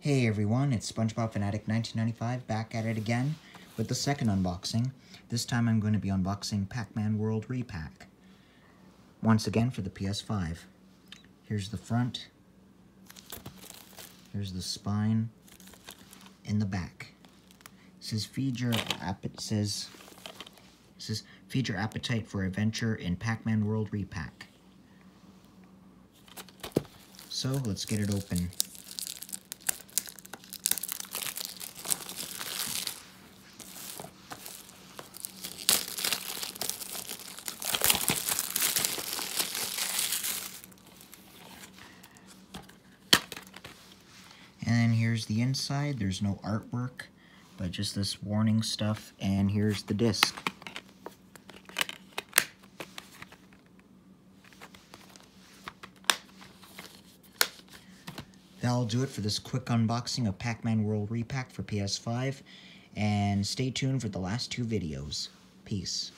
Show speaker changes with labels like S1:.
S1: Hey everyone, it's SpongeBob Fanatic 1995 back at it again with the second unboxing. This time I'm going to be unboxing PAC-MAN World Re-PAC. Once again for the PS5. Here's the front. Here's the spine and the back. It says feed your appetite for adventure in PAC-MAN World Re-PAC. So let's get it open. And then here's the inside. There's no artwork, but just this warning stuff. And here's the disc. That'll do it for this quick unboxing of PAC-MAN World Re-PAC for PS5. And stay tuned for the last two videos. Peace.